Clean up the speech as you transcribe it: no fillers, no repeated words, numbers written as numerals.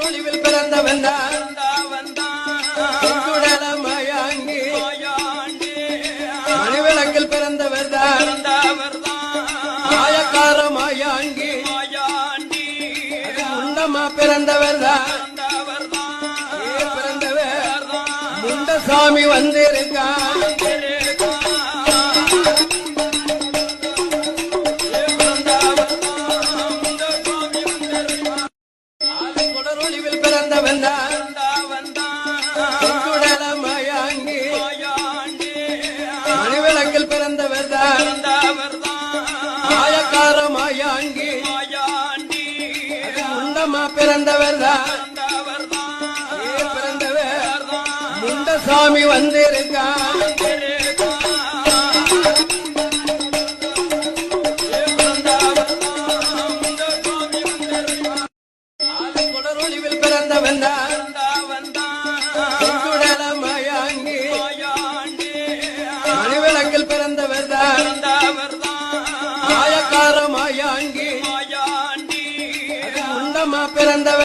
சுடரொளிவில் பிறந்தவன் மயாங்கி மணிவிளக்கில் பிறந்தவர் மாயக்கார மாயாங்கி முண்டமா பிறந்தவர் பிறந்தவர் முண்டசாமி வந்திருக்கான் மணிவிளக்கில் பிறந்தவர் மாயக்கார மாயாங்கி முண்டமா பிறந்தவர் பிறந்தவர் முண்டசாமி வந்திருக்கான் சுடரொளிவில் பிறந்தவன் மயாங்கி மணிவிளக்கில் பிறந்தவர் மாயக்கார மாயாங்கி முண்டமா பிறந்தவர்